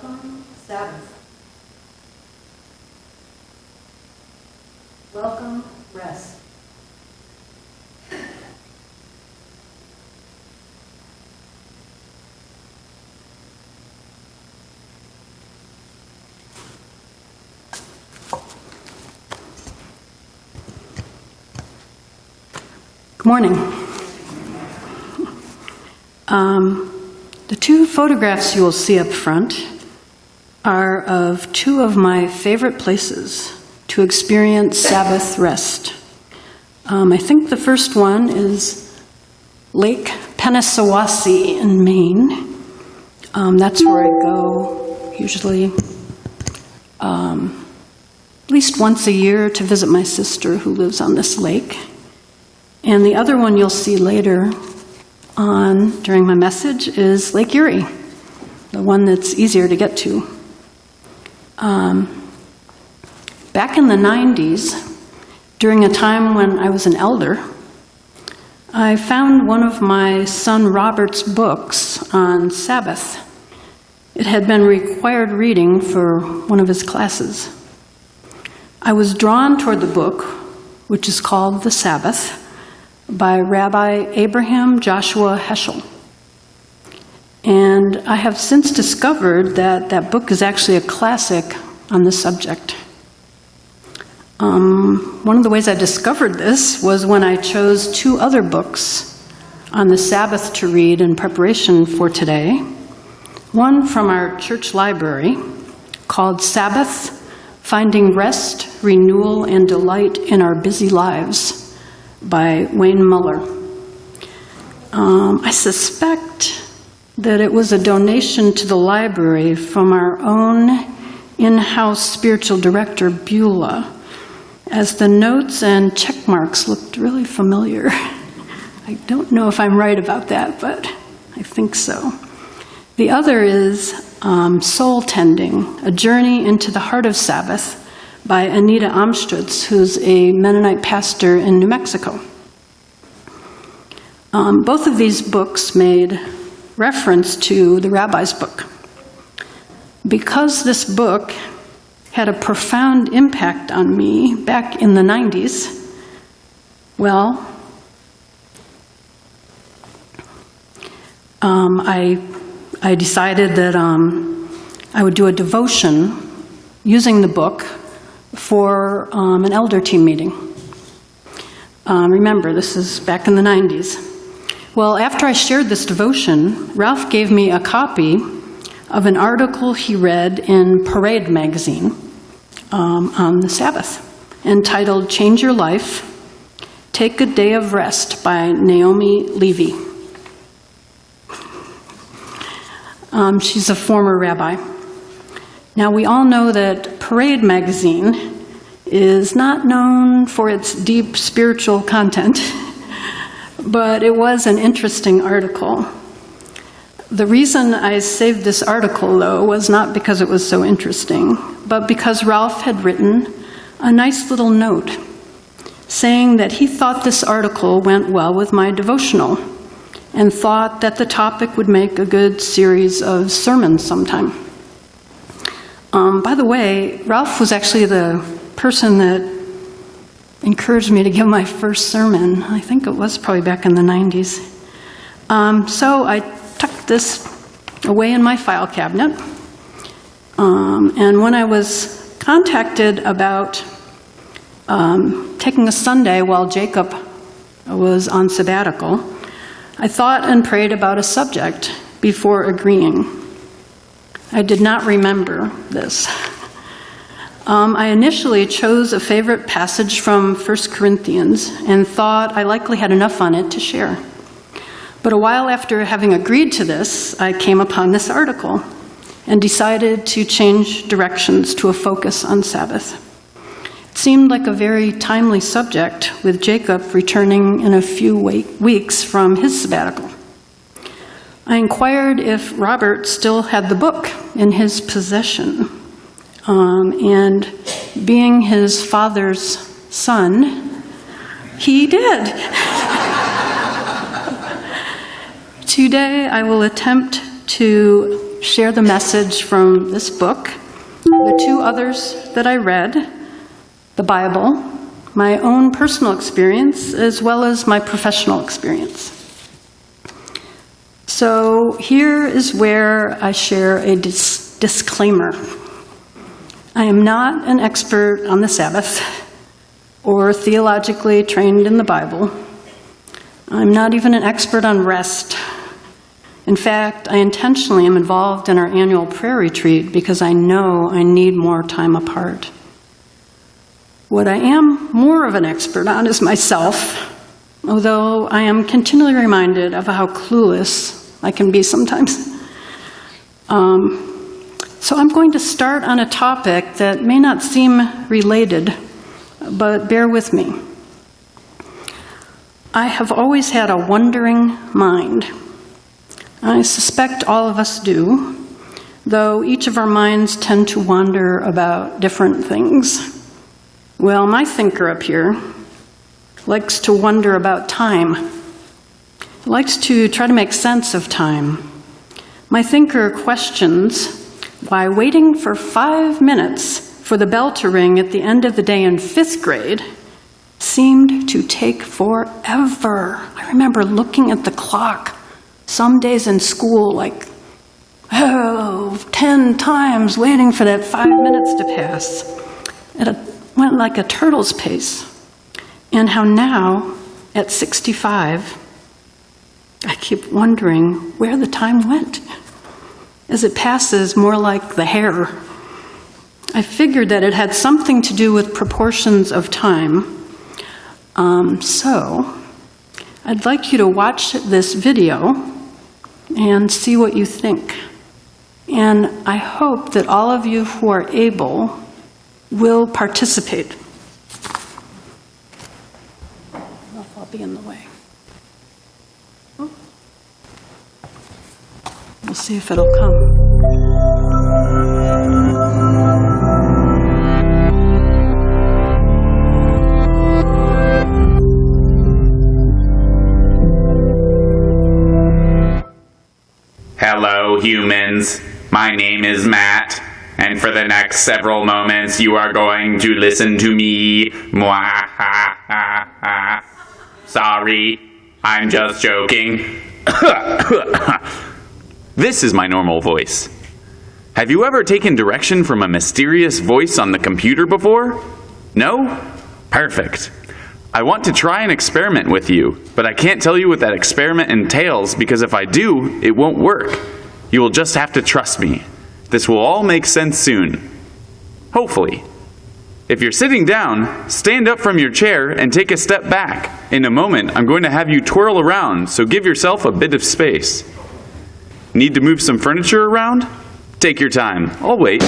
Welcome, Sabbath. Welcome, rest. Good morning. The two photographs you will see up front are of two of my favorite places to experience Sabbath rest. I think the first one is Lake Penisawassee in Maine. That's where I go usually at least once a year to visit my sister who lives on this lake. And the other one you'll see later on during my message is Lake Erie, the one that's easier to get to. Back in the 90s, during a time when I was an elder, I found one of my son Robert's books on Sabbath. It had been required reading for one of his classes. I was drawn toward the book, which is called The Sabbath, by Rabbi Abraham Joshua Heschel. And I have since discovered that that book is actually a classic on the subject. One of the ways I discovered this was when I chose two other books on the Sabbath to read in preparation for today. One from our church library called Sabbath, Finding Rest, Renewal, and Delight in Our Busy Lives, by Wayne Muller. I suspect that it was a donation to the library from our own in-house spiritual director, Beulah, as the notes and check marks looked really familiar. I don't know if I'm right about that, but I think so. The other is Soul Tending, A Journey into the Heart of Sabbath, by Anita Amstutz, who's a Mennonite pastor in New Mexico. Both of these books made reference to the rabbi's book. Because this book had a profound impact on me back in the 90s, well, I decided that I would do a devotion using the book for an elder team meeting. Remember, this is back in the 90s. Well, after I shared this devotion, Ralph gave me a copy of an article he read in Parade magazine on the Sabbath, entitled Change Your Life, Take a Day of Rest by Naomi Levy. She's a former rabbi. Now, we all know that Parade magazine is not known for its deep spiritual content, but it was an interesting article. The reason I saved this article, though, was not because it was so interesting, but because Ralph had written a nice little note saying that he thought this article went well with my devotional and thought that the topic would make a good series of sermons sometime. By the way, Ralph was actually the person that encouraged me to give my first sermon. I think it was probably back in the 90s. So I tucked this away in my file cabinet. And when I was contacted about taking a Sunday while Jacob was on sabbatical, I thought and prayed about a subject before agreeing. I did not remember this. I initially chose a favorite passage from 1 Corinthians and thought I likely had enough on it to share. But a while after having agreed to this, I came upon this article and decided to change directions to a focus on Sabbath. It seemed like a very timely subject, with Jacob returning in a few weeks from his sabbatical. I inquired if Robert still had the book in his possession. And being his father's son, he did. Today I will attempt to share the message from this book, the two others that I read, the Bible, my own personal experience, as well as my professional experience. So here is where I share a disclaimer. I am not an expert on the Sabbath or theologically trained in the Bible. I'm not even an expert on rest. In fact, I intentionally am involved in our annual prayer retreat because I know I need more time apart. What I am more of an expert on is myself, although I am continually reminded of how clueless I can be sometimes. So I'm going to start on a topic that may not seem related, but bear with me. I have always had a wandering mind. I suspect all of us do, though each of our minds tend to wander about different things. Well, my thinker up here likes to wonder about time. He likes to try to make sense of time. My thinker questions why waiting for 5 minutes for the bell to ring at the end of the day in 5th grade seemed to take forever. I remember looking at the clock some days in school like, 10 times waiting for that 5 minutes to pass. It went like a turtle's pace. And how now, at 65, I keep wondering where the time went. As it passes more like the hair. I figured that it had something to do with proportions of time. So I'd like you to watch this video and see what you think. And I hope that all of you who are able will participate. I don't know if I'll be in the way. We'll see if it'll come. Hello, humans. My name is Matt, and for the next several moments you are going to listen to me. Sorry, I'm just joking. This is my normal voice. Have you ever taken direction from a mysterious voice on the computer before? No? Perfect. I want to try an experiment with you, but I can't tell you what that experiment entails because if I do, it won't work. You will just have to trust me. This will all make sense soon. Hopefully. If you're sitting down, stand up from your chair and take a step back. In a moment, I'm going to have you twirl around, so give yourself a bit of space. Need to move some furniture around? Take your time. I'll wait.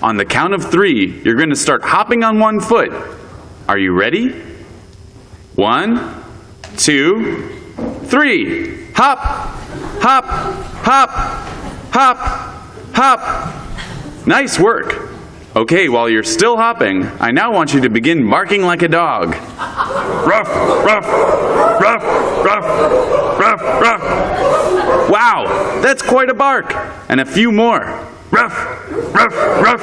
On the count of 3, you're going to start hopping on one foot. Are you ready? 1, 2, 3. Hop, hop, hop, hop, hop. Nice work. Okay, while you're still hopping, I now want you to begin barking like a dog. Ruff, ruff, ruff, ruff, ruff, ruff. Wow, that's quite a bark. And a few more. Ruff, ruff, ruff.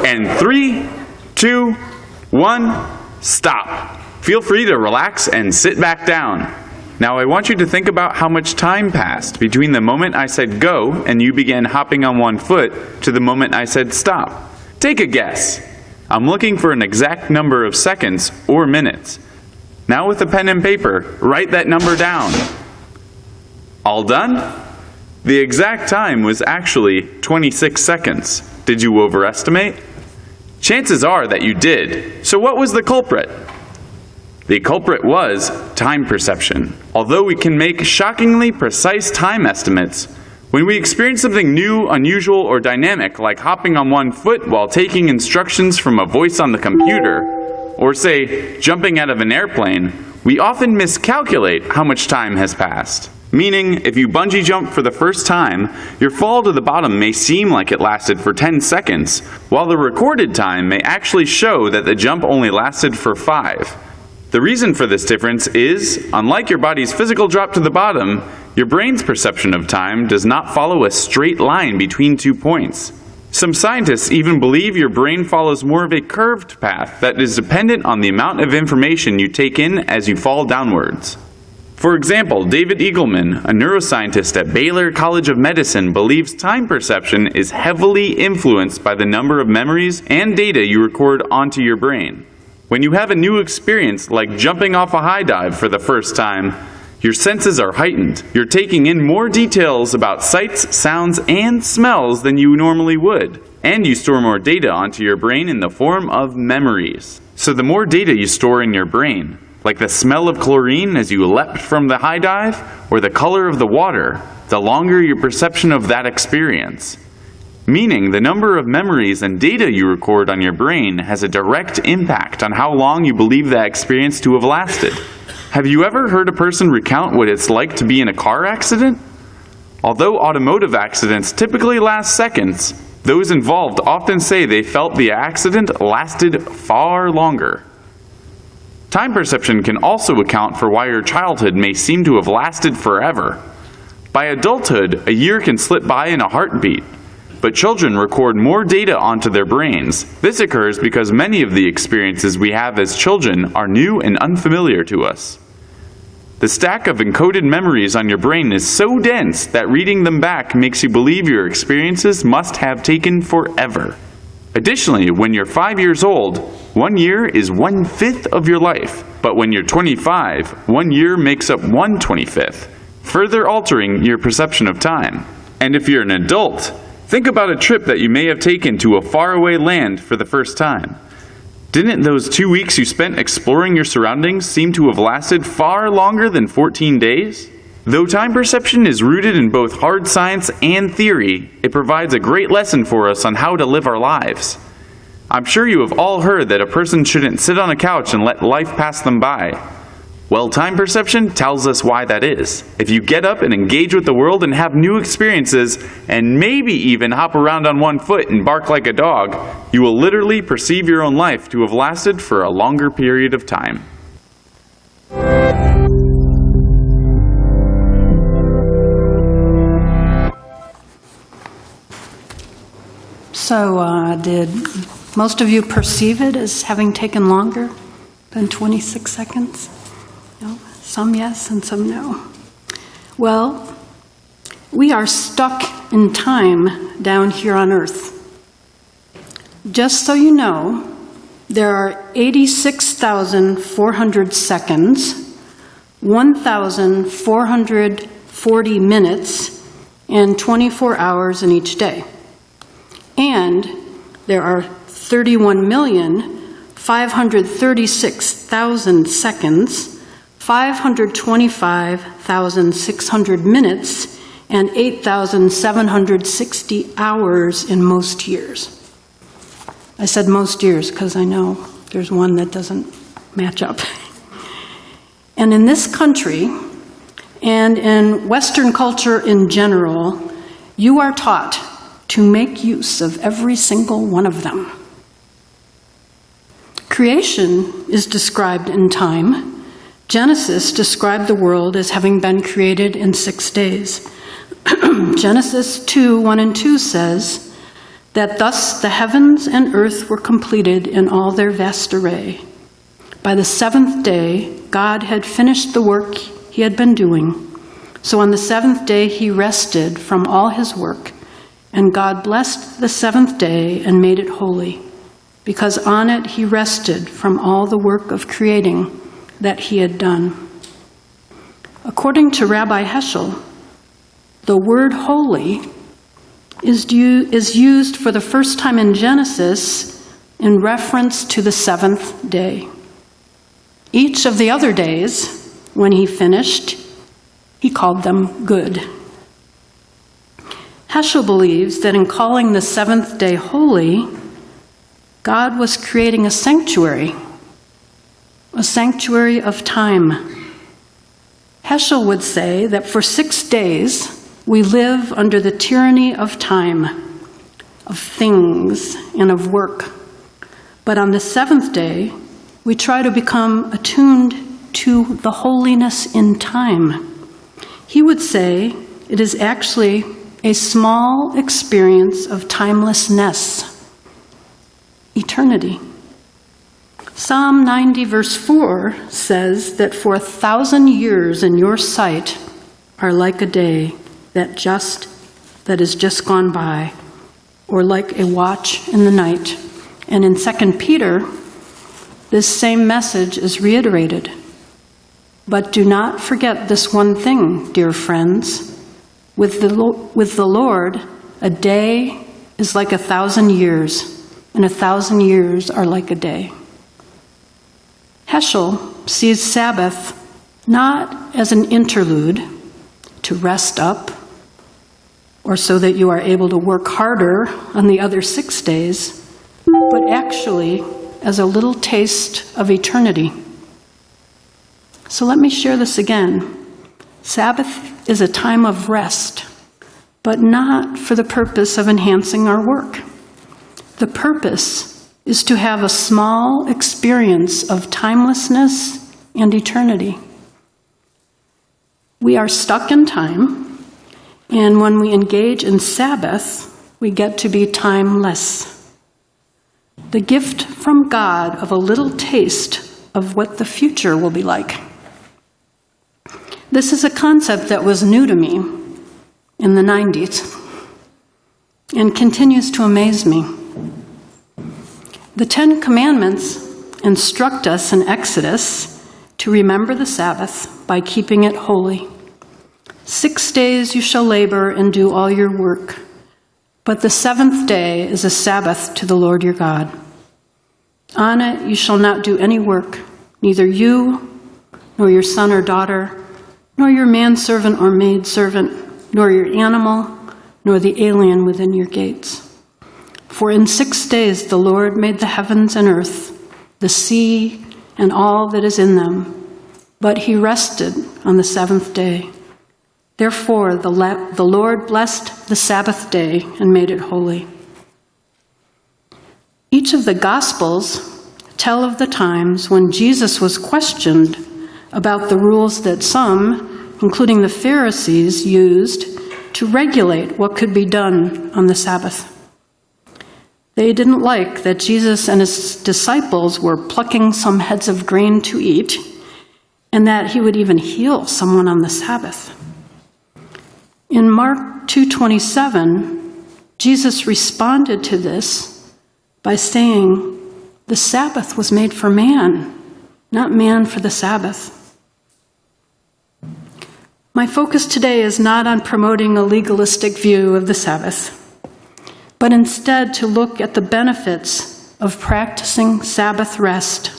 And 3, 2, 1, stop. Feel free to relax and sit back down. Now I want you to think about how much time passed between the moment I said go and you began hopping on one foot to the moment I said stop. Take a guess. I'm looking for an exact number of seconds or minutes. Now with a pen and paper, write that number down. All done? The exact time was actually 26 seconds. Did you overestimate? Chances are that you did. So what was the culprit? The culprit was time perception. Although we can make shockingly precise time estimates, when we experience something new, unusual, or dynamic, like hopping on one foot while taking instructions from a voice on the computer, or say, jumping out of an airplane, we often miscalculate how much time has passed. Meaning, if you bungee jump for the first time, your fall to the bottom may seem like it lasted for 10 seconds, while the recorded time may actually show that the jump only lasted for 5. The reason for this difference is, unlike your body's physical drop to the bottom, your brain's perception of time does not follow a straight line between 2 points. Some scientists even believe your brain follows more of a curved path that is dependent on the amount of information you take in as you fall downwards. For example, David Eagleman, a neuroscientist at Baylor College of Medicine, believes time perception is heavily influenced by the number of memories and data you record onto your brain. When you have a new experience, like jumping off a high dive for the first time, your senses are heightened. You're taking in more details about sights, sounds, and smells than you normally would. And you store more data onto your brain in the form of memories. So the more data you store in your brain, like the smell of chlorine as you leapt from the high dive, or the color of the water, the longer your perception of that experience. Meaning, the number of memories and data you record on your brain has a direct impact on how long you believe that experience to have lasted. Have you ever heard a person recount what it's like to be in a car accident? Although automotive accidents typically last seconds, those involved often say they felt the accident lasted far longer. Time perception can also account for why your childhood may seem to have lasted forever. By adulthood, a year can slip by in a heartbeat, but children record more data onto their brains. This occurs because many of the experiences we have as children are new and unfamiliar to us. The stack of encoded memories on your brain is so dense that reading them back makes you believe your experiences must have taken forever. Additionally, when you're 5 years old, 1 year is 1/5 of your life. But when you're 25, 1 year makes up 1/25, further altering your perception of time. And if you're an adult, think about a trip that you may have taken to a faraway land for the first time. Didn't those 2 weeks you spent exploring your surroundings seem to have lasted far longer than 14 days? Though time perception is rooted in both hard science and theory, it provides a great lesson for us on how to live our lives. I'm sure you have all heard that a person shouldn't sit on a couch and let life pass them by. Well, time perception tells us why that is. If you get up and engage with the world and have new experiences, and maybe even hop around on one foot and bark like a dog, you will literally perceive your own life to have lasted for a longer period of time. So, did most of you perceive it as having taken longer than 26 seconds? No? Some yes and some no. Well, we are stuck in time down here on Earth. Just so you know, there are 86,400 seconds, 1,440 minutes, and 24 hours in each day. And there are 31,536,000 seconds, 525,600 minutes, and 8,760 hours in most years. I said most years because I know there's one that doesn't match up. And in this country, and in Western culture in general, you are taught to make use of every single one of them. Creation is described in time. Genesis described the world as having been created in 6 days. Genesis 2:1 and 2 says that thus the heavens and earth were completed in all their vast array. By the 7th day, God had finished the work he had been doing. So on the 7th day, he rested from all his work. And God blessed the 7th day and made it holy, because on it he rested from all the work of creating that he had done. According to Rabbi Heschel, the word holy is used for the first time in Genesis in reference to the 7th day. Each of the other days, when he finished, he called them good. Heschel believes that in calling the 7th day holy, God was creating a sanctuary of time. Heschel would say that for 6 days, we live under the tyranny of time, of things, and of work. But on the 7th day, we try to become attuned to the holiness in time. he would say it is actually a small experience of timelessness, eternity. Psalm 90 verse 4 says that for 1,000 years in your sight are like a day that is just gone by, or like a watch in the night. And in 2 Peter, this same message is reiterated. But do not forget this one thing, dear friends. With the Lord, a day is like 1,000 years, and 1,000 years are like a day. Heschel sees Sabbath not as an interlude to rest up, or so that you are able to work harder on the other 6 days, but actually as a little taste of eternity. So let me share this again. Sabbath is a time of rest, but not for the purpose of enhancing our work. The purpose is to have a small experience of timelessness and eternity. We are stuck in time, and when we engage in Sabbath, we get to be timeless. The gift from God of a little taste of what the future will be like. This is a concept that was new to me in the 90s and continues to amaze me. The 10 Commandments instruct us in Exodus to remember the Sabbath by keeping it holy. 6 days you shall labor and do all your work, but the 7th day is a Sabbath to the Lord your God. On it you shall not do any work, neither you, nor your son or daughter, nor your manservant or maidservant, nor your animal, nor the alien within your gates. For in 6 days the Lord made the heavens and earth, the sea, and all that is in them, but he rested on the 7th day. Therefore the Lord blessed the Sabbath day and made it holy. Each of the Gospels tell of the times when Jesus was questioned about the rules that some, including the Pharisees, used to regulate what could be done on the Sabbath. They didn't like that Jesus and his disciples were plucking some heads of grain to eat, and that he would even heal someone on the Sabbath. In Mark 2:27, Jesus responded to this by saying, "The Sabbath was made for man, not man for the Sabbath." My focus today is not on promoting a legalistic view of the Sabbath, but instead to look at the benefits of practicing Sabbath rest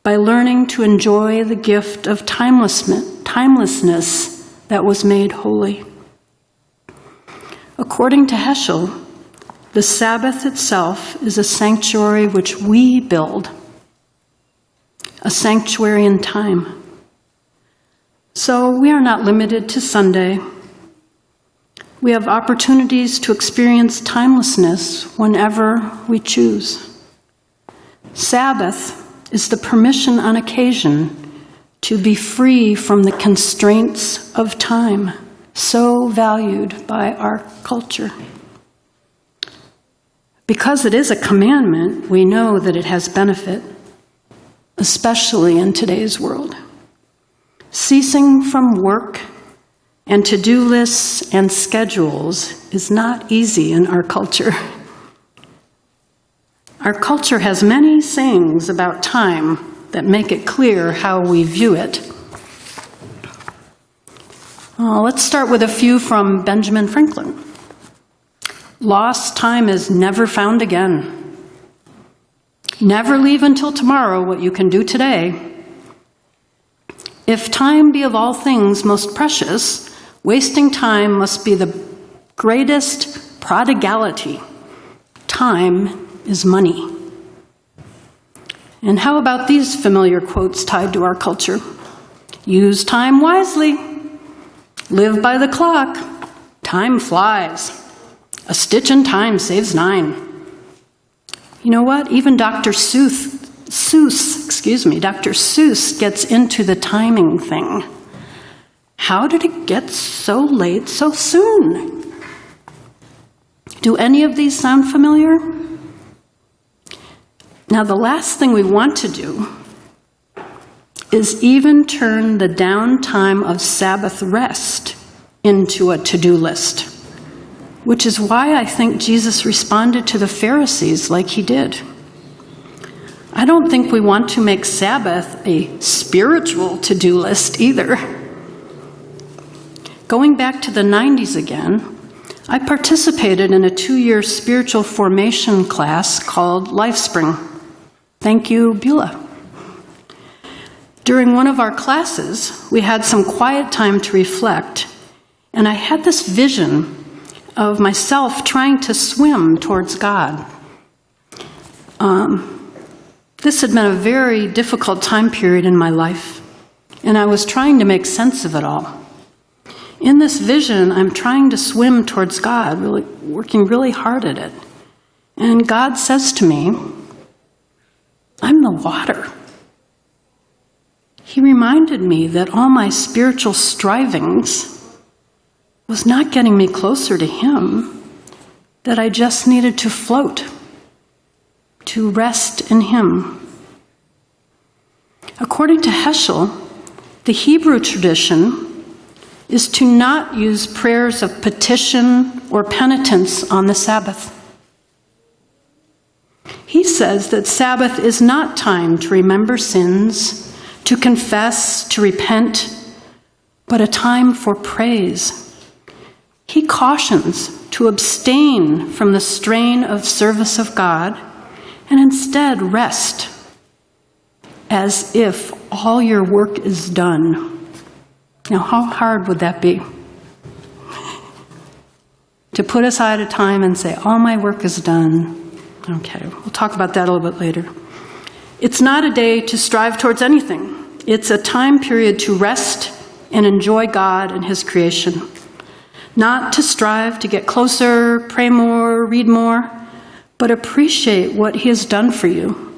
by learning to enjoy the gift of timelessness that was made holy. According to Heschel, the Sabbath itself is a sanctuary which we build, a sanctuary in time. So we are not limited to Sunday. We have opportunities to experience timelessness whenever we choose. Sabbath is the permission on occasion to be free from the constraints of time, so valued by our culture. Because it is a commandment, we know that it has benefit, especially in today's world. Ceasing from work and to-do lists and schedules is not easy in our culture. Our culture has many sayings about time that make it clear how we view it. Let's start with a few from Benjamin Franklin. Lost time is never found again. Never leave until tomorrow what you can do today. If time be of all things most precious, wasting time must be the greatest prodigality. Time is money. And how about these familiar quotes tied to our culture? Use time wisely. Live by the clock. Time flies. A stitch in time saves 9. You know what? Even Dr. Seuss gets into the timing thing. how did it get so late so soon? Do any of these sound familiar? Now, the last thing we want to do is even turn the downtime of Sabbath rest into a to-do list, which is why I think Jesus responded to the Pharisees like he did. I don't think we want to make Sabbath a spiritual to-do list either. Going back to the 90s again, I participated in a 2-year spiritual formation class called LifeSpring. Thank you, Beulah. During one of our classes, we had some quiet time to reflect, and I had this vision of myself trying to swim towards God. This had been a very difficult time period in my life, and I was trying to make sense of it all. In this vision, I'm trying to swim towards God, really working really hard at it. And God says to me, I'm the water. He reminded me that all my spiritual strivings was not getting me closer to Him, that I just needed to float, to rest in Him. According to Heschel, the Hebrew tradition is to not use prayers of petition or penitence on the Sabbath. He says that Sabbath is not time to remember sins, to confess, to repent, but a time for praise. He cautions to abstain from the strain of service of God and instead rest as if all your work is done. Now, how hard would that be? To put aside a time and say, all my work is done. Okay, we'll talk about that a little bit later. It's not a day to strive towards anything. It's a time period to rest and enjoy God and His creation. Not to strive to get closer, pray more, read more, but appreciate what He has done for you.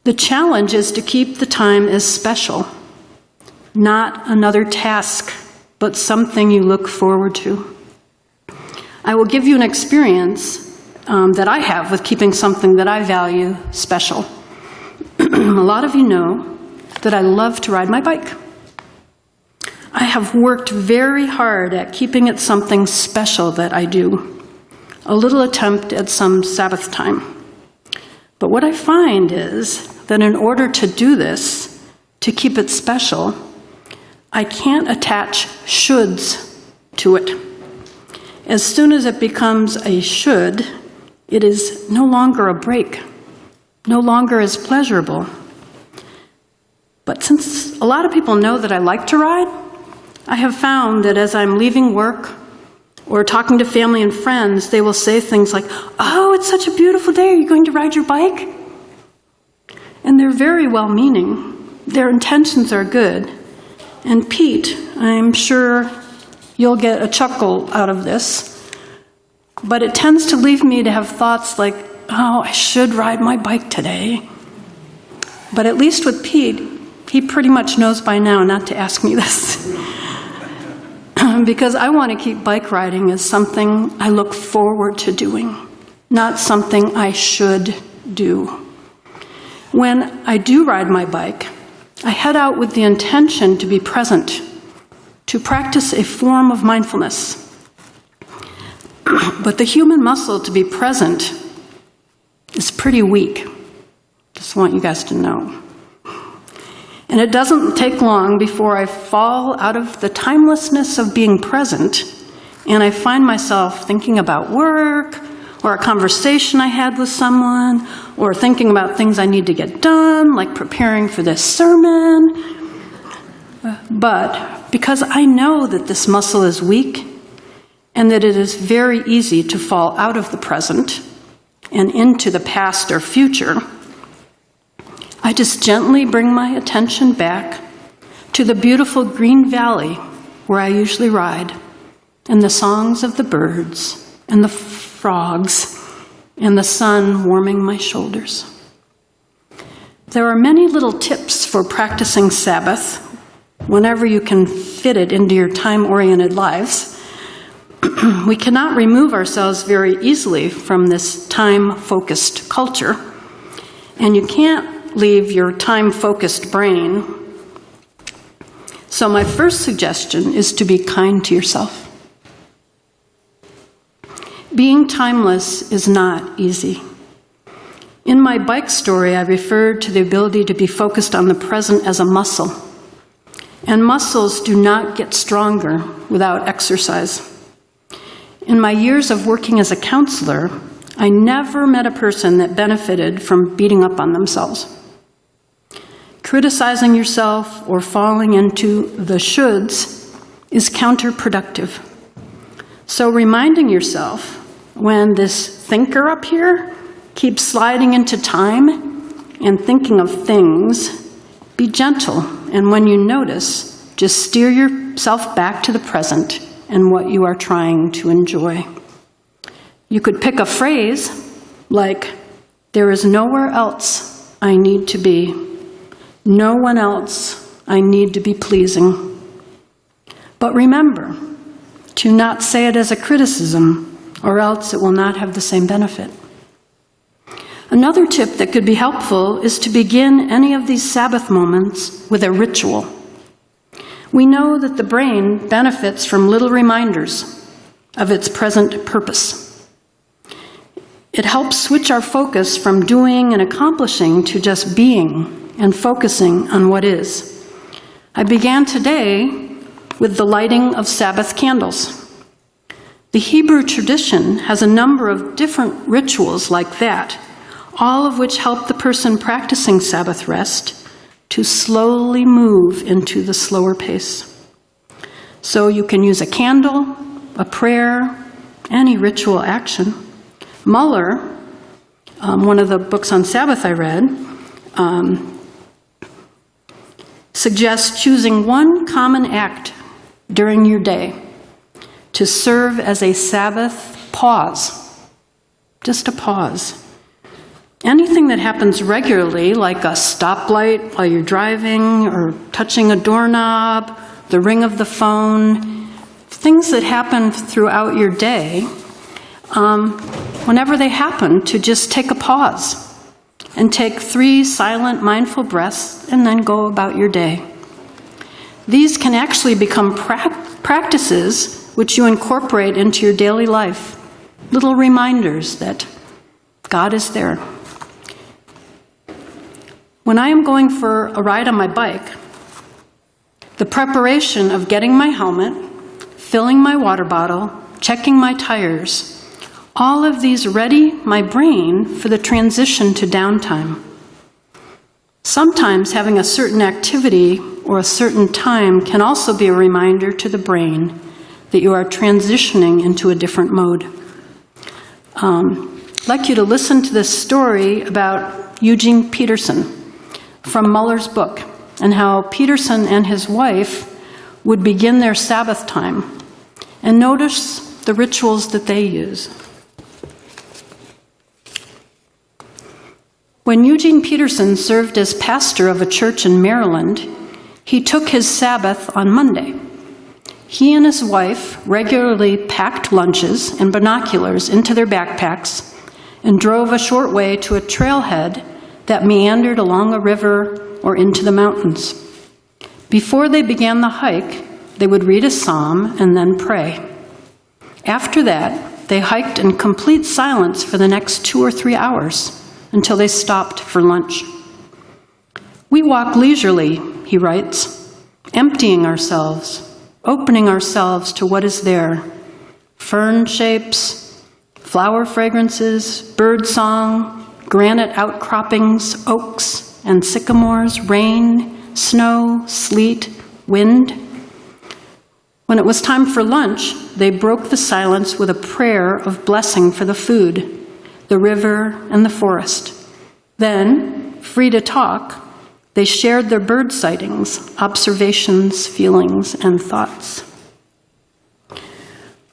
The challenge is to keep the time as special. Not another task, but something you look forward to. I will give you an experience that I have with keeping something that I value special. A lot of you know that I love to ride my bike. I have worked very hard at keeping it something special that I do. A little attempt at some Sabbath time. But what I find is that in order to do this, to keep it special, I can't attach shoulds to it. As soon as it becomes a should, it is no longer a break, no longer as pleasurable. But since a lot of people know that I like to ride, I have found that as I'm leaving work or talking to family and friends, they will say things like, oh, it's such a beautiful day, are you going to ride your bike? And they're very well-meaning. Their intentions are good. And Pete, I'm sure you'll get a chuckle out of this, but it tends to leave me to have thoughts like, oh, I should ride my bike today. But at least with Pete, he pretty much knows by now not to ask me this. Because I want to keep bike riding as something I look forward to doing, not something I should do. When I do ride my bike, I head out with the intention to be present, to practice a form of mindfulness. But the human muscle to be present is pretty weak. Just want you guys to know. And it doesn't take long before I fall out of the timelessness of being present, and I find myself thinking about work, or a conversation I had with someone, or thinking about things I need to get done, like preparing for this sermon. But because I know that this muscle is weak, and that it is very easy to fall out of the present and into the past or future, I just gently bring my attention back to the beautiful green valley where I usually ride, and the songs of the birds, and the frogs, and the sun warming my shoulders. There are many little tips for practicing Sabbath, whenever you can fit it into your time-oriented lives. We cannot remove ourselves very easily from this time-focused culture, and you can't leave your time-focused brain. So my first suggestion is to be kind to yourself. Being timeless is not easy. In my bike story, I referred to the ability to be focused on the present as a muscle. And muscles do not get stronger without exercise. In my years of working as a counselor, I never met a person that benefited from beating up on themselves. Criticizing yourself or falling into the shoulds is counterproductive. So reminding yourself when this thinker up here keeps sliding into time and thinking of things, be gentle, and when you notice, just steer yourself back to the present and what you are trying to enjoy. You could pick a phrase like, "There is nowhere else I need to be. No one else I need to be pleasing." But remember to not say it as a criticism, or else it will not have the same benefit. Another tip that could be helpful is to begin any of these Sabbath moments with a ritual. We know that the brain benefits from little reminders of its present purpose. It helps switch our focus from doing and accomplishing to just being and focusing on what is. I began today with the lighting of Sabbath candles. The Hebrew tradition has a number of different rituals like that, all of which help the person practicing Sabbath rest to slowly move into the slower pace. So you can use a candle, a prayer, any ritual action. Muller, one of the books on Sabbath I read, suggests choosing one common act during your day to serve as a Sabbath pause, just a pause. Anything that happens regularly, like a stoplight while you're driving, or touching a doorknob, the ring of the phone, things that happen throughout your day, whenever they happen, to just take a pause and take 3 silent, mindful breaths and then go about your day. These can actually become practices which you incorporate into your daily life, little reminders that God is there. When I am going for a ride on my bike, the preparation of getting my helmet, filling my water bottle, checking my tires, all of these ready my brain for the transition to downtime. Sometimes having a certain activity or a certain time can also be a reminder to the brain that you are transitioning into a different mode. I'd like you to listen to this story about Eugene Peterson from Muller's book, and how Peterson and his wife would begin their Sabbath time, and notice the rituals that they use. When Eugene Peterson served as pastor of a church in Maryland, he took his Sabbath on Monday. He and his wife regularly packed lunches and binoculars into their backpacks and drove a short way to a trailhead that meandered along a river or into the mountains. Before they began the hike, they would read a psalm and then pray. After that, they hiked in complete silence for the next 2 or 3 hours until they stopped for lunch. "We walk leisurely," he writes, "emptying ourselves, opening ourselves to what is there. Fern shapes, flower fragrances, bird song, granite outcroppings, oaks and sycamores, rain, snow, sleet, wind." When it was time for lunch, they broke the silence with a prayer of blessing for the food, the river, and the forest. Then, free to talk, they shared their bird sightings, observations, feelings, and thoughts.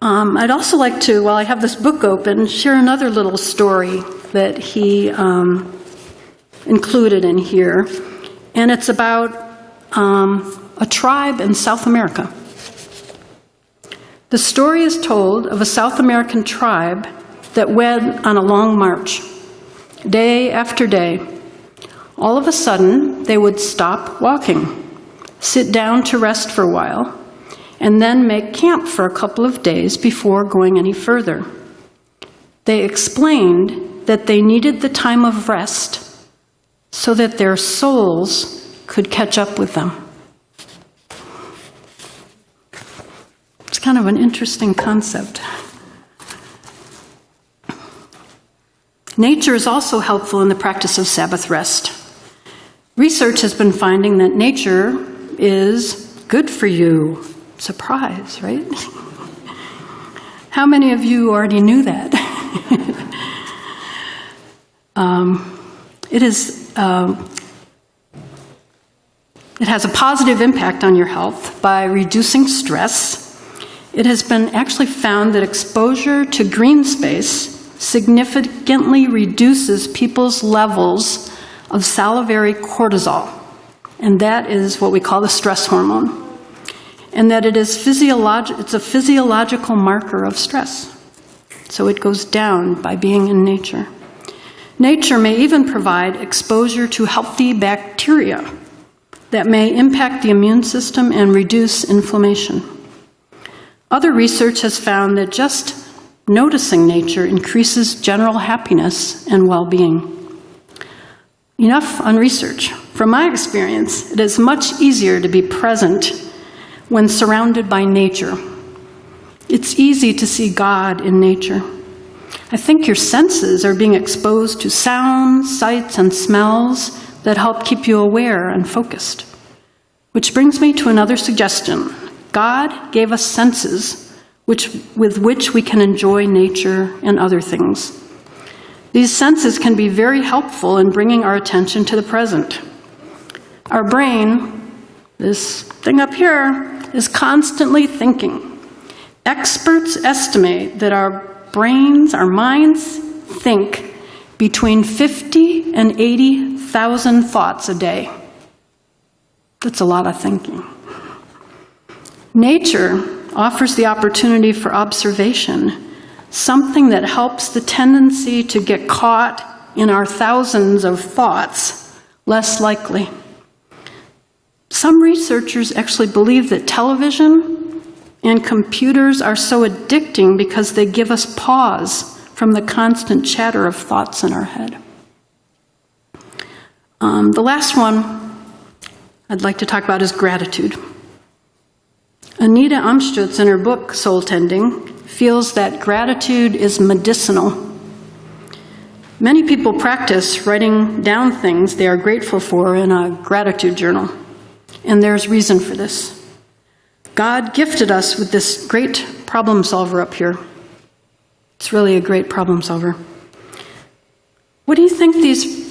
I'd also like to, while I have this book open, share another little story that he included in here. And it's about a a tribe in South America. The story is told of a South American tribe that went on a long march, day after day. All of a sudden, they would stop walking, sit down to rest for a while, and then make camp for a couple of days before going any further. They explained that they needed the time of rest so that their souls could catch up with them. It's kind of an interesting concept. Nature is also helpful in the practice of Sabbath rest. Research has been finding that nature is good for you. Surprise, right? How many of you already knew that? It has a positive impact on your health by reducing stress. It has been actually found that exposure to green space significantly reduces people's levels of salivary cortisol, and that is what we call the stress hormone, and that it's a physiological marker of stress. So it goes down by being in nature. Nature may even provide exposure to healthy bacteria that may impact the immune system and reduce inflammation. Other research has found that just noticing nature increases general happiness and well-being. Enough on research. From my experience, it is much easier to be present when surrounded by nature. It's easy to see God in nature. I think your senses are being exposed to sounds, sights, and smells that help keep you aware and focused. Which brings me to another suggestion. God gave us senses with which we can enjoy nature and other things. These senses can be very helpful in bringing our attention to the present. Our brain, this thing up here, is constantly thinking. Experts estimate that our minds think between 50 and 80,000 thoughts a day. That's a lot of thinking. Nature offers the opportunity for observation, something that helps the tendency to get caught in our thousands of thoughts less likely. Some researchers actually believe that television and computers are so addicting because they give us pause from the constant chatter of thoughts in our head. The last one I'd like to talk about is gratitude. Anita Umstutz, in her book, Soul Tending, feels that gratitude is medicinal. Many people practice writing down things they are grateful for in a gratitude journal, and there's reason for this. God gifted us with this great problem solver up here. It's really a great problem solver. What do you think these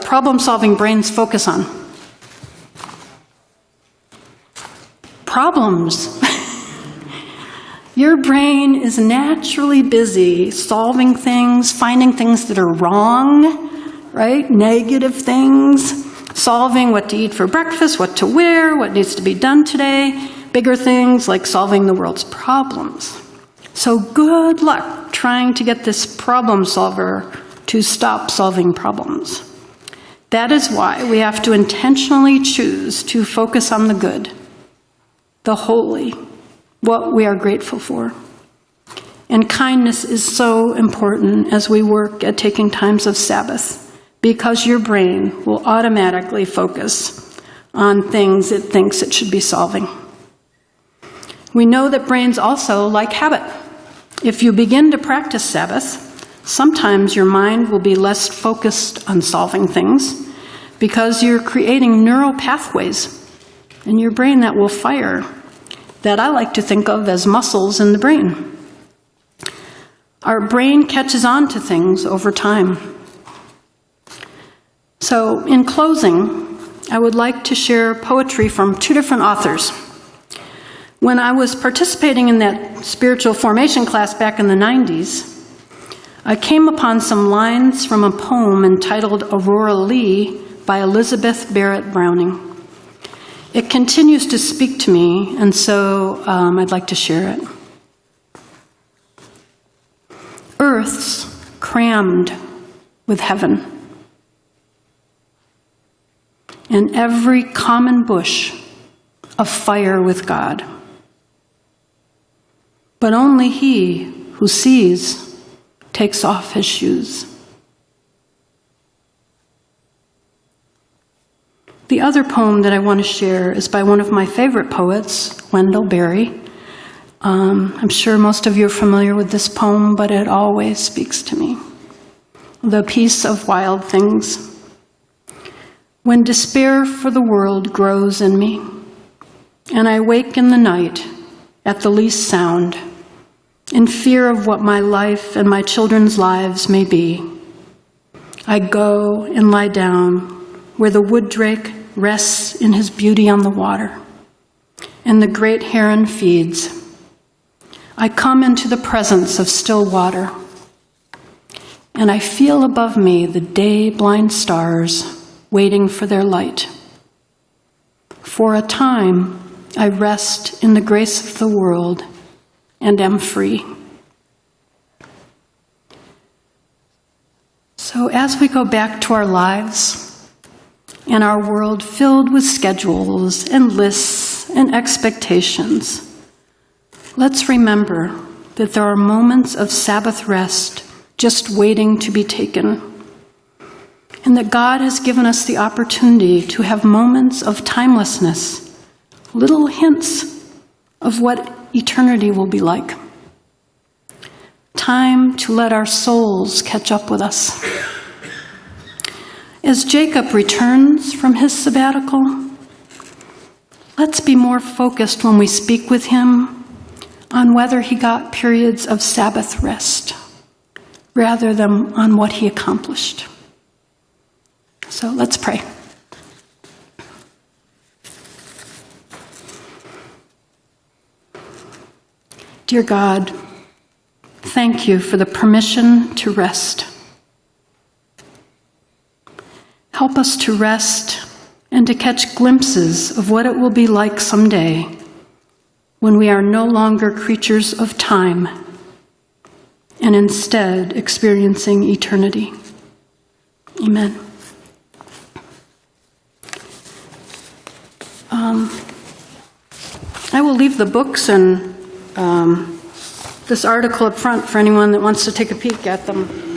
problem-solving brains focus on? Problems. Your brain is naturally busy solving things, finding things that are wrong, right? Negative things, solving what to eat for breakfast, what to wear, what needs to be done today, bigger things like solving the world's problems. So good luck trying to get this problem solver to stop solving problems. That is why we have to intentionally choose to focus on the good, the holy, what we are grateful for. And kindness is so important as we work at taking times of Sabbath, because your brain will automatically focus on things it thinks it should be solving. We know that brains also like habit. If you begin to practice Sabbath, sometimes your mind will be less focused on solving things because you're creating neural pathways in your brain that will fire, that I like to think of as muscles in the brain. Our brain catches on to things over time. So, in closing, I would like to share poetry from two different authors. When I was participating in that spiritual formation class back in the 90s, I came upon some lines from a poem entitled Aurora Lee by Elizabeth Barrett Browning. It continues to speak to me, and so I'd like to share it. Earth's crammed with heaven, and every common bush afire with God. But only he who sees takes off his shoes. The other poem that I want to share is by one of my favorite poets, Wendell Berry. I'm sure most of you are familiar with this poem, but it always speaks to me. The Peace of Wild Things. When despair for the world grows in me, and I wake in the night at the least sound, in fear of what my life and my children's lives may be, I go and lie down where the wood drake rests in his beauty on the water, and the great heron feeds. I come into the presence of still water, and I feel above me the day-blind stars waiting for their light. For a time, I rest in the grace of the world and am free. So as we go back to our lives and our world filled with schedules and lists and expectations, let's remember that there are moments of Sabbath rest just waiting to be taken, and that God has given us the opportunity to have moments of timelessness, little hints of what eternity will be like. Time to let our souls catch up with us. As Jacob returns from his sabbatical, let's be more focused when we speak with him on whether he got periods of Sabbath rest rather than on what he accomplished. So let's pray. Dear God, thank you for the permission to rest. Help us to rest and to catch glimpses of what it will be like someday when we are no longer creatures of time and instead experiencing eternity. Amen. I will leave the books and this article up front for anyone that wants to take a peek at them.